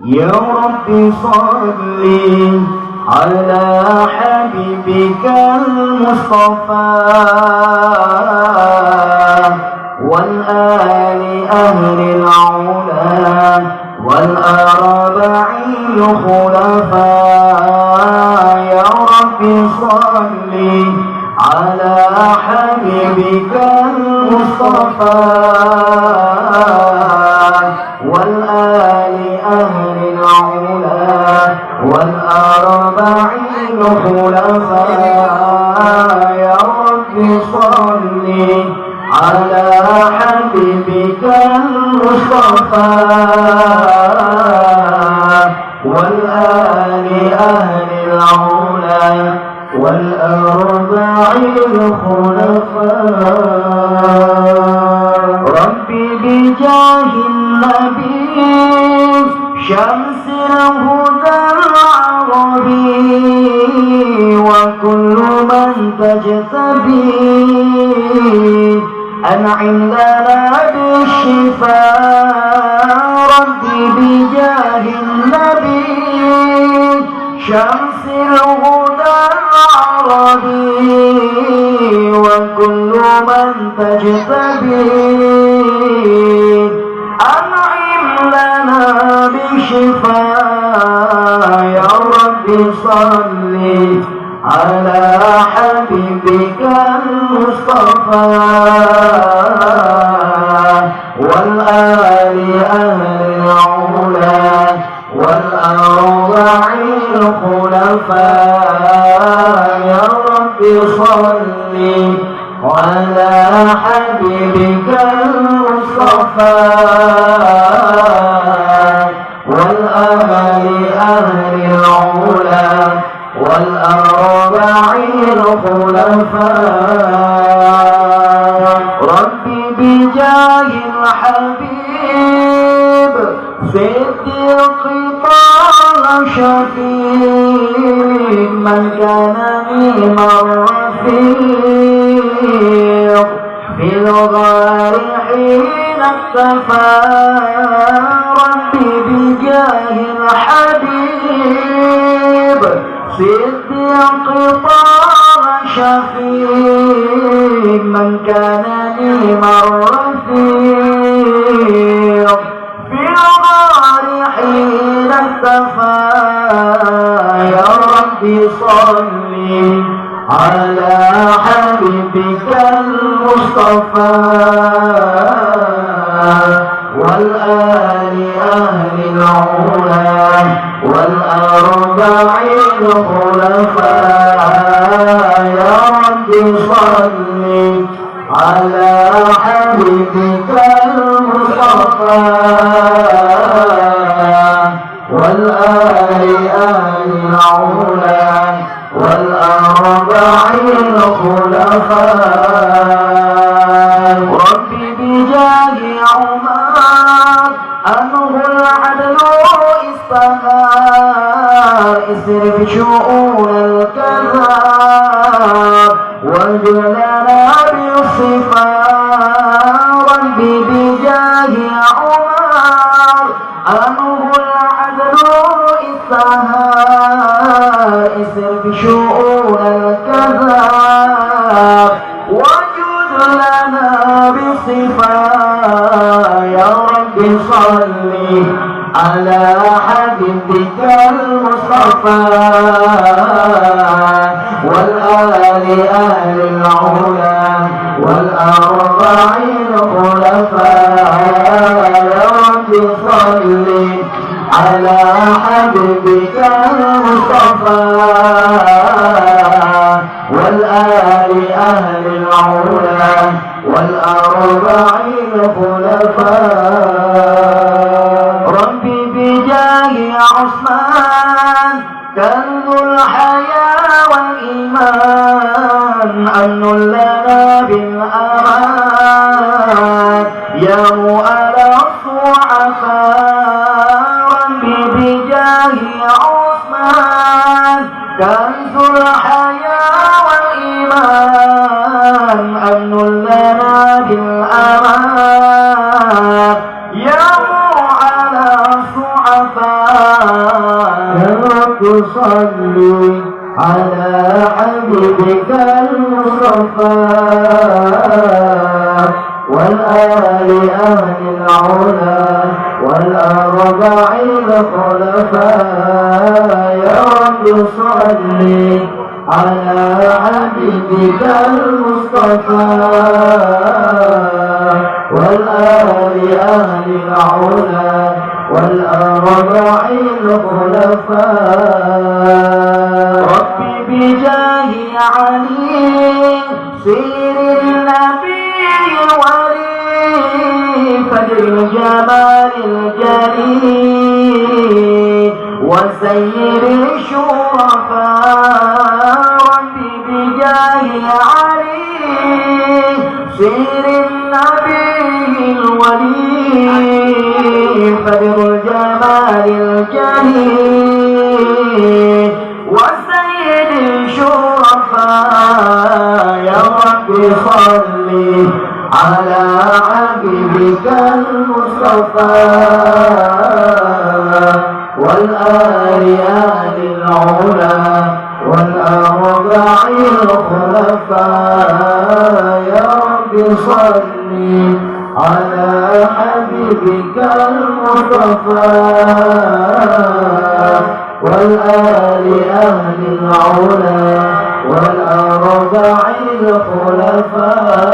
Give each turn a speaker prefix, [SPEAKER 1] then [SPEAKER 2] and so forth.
[SPEAKER 1] يا رب صل على حبيبك المصطفى والآل أهل العلا والأربعين خلفاء. يا رب صل على حبيبك المصطفى والآل أهل العلا والأربعين خلفاء. يا رب صل على حبيبك المصطفى والآل أهل العلا والأربعين خلفاء. ربي بجاه النبي شمس الهدى العربي وكل من تجتبي أنعم لنا بالشفاء. ربي بجاه النبي شمس الهدى العربي وكل من تجتبي أنعم لنا بشفاء. يا رب صل على حبيبك المصطفى والآل أهل العلا والأربعين خلفاء. يا رب صل على حبيبك المصطفى والآل أهل العلا والأربعين خلفاء. ربي بجاه الحبيب صديق طه شفيع من كان ميم الرفيق في الغار حين اختفى. ربي بجاه الحبيب صديق طه شفيع من كان ميم الرفيق في الغار حين اختفى. يا رب صل على حبيبك المصطفى والآل أهل العلا والأربعين خلفاء. يا رب صل على حبيبك المصطفى والآل أهل العلا والأربعين خلفاء. ربي بجاه عمر أنه العدل استهار اسرف شؤون الكذاب واجلنا بالصفات. ربي بجاه عمر أنه العدل استهار اسرف شؤون الكذاب وجد لنا بصفات. يا رب صل على حبيبك المصطفى والآل أهل العلا والأربعين خلفاء. يا رب صل على حبيبك المصطفى والآل أهل العلا والأربعين خلفاء. ربي بجاه عثمان كنز الحياة والإيمان أمن لنا بالأمان يا مؤل الضعفاء. ربي بجاه عثمان كنز الحياة والإيمان أمن لنا بالأمان يا مؤل الضعفاء. صل على حبيبك المصطفى والآل أهل العلا والأربع الخلفاء يا رب صل على حبيبك المصطفى والآل أهل العلا والأربع الخلفاء ربي بجاه علي سير النبي ولي فجر الجمال الجليل وسير الشرفاء ربي بجاه علي سير النبي الولي فجر الجمال الجليل وسيد الشرفاء يا رب صل على حبيبك المصطفى والآل آل العلا والأربع الخلفاء يا رب صل على حبيبك المصطفى والآل أهل العلا والأربع الخلفاء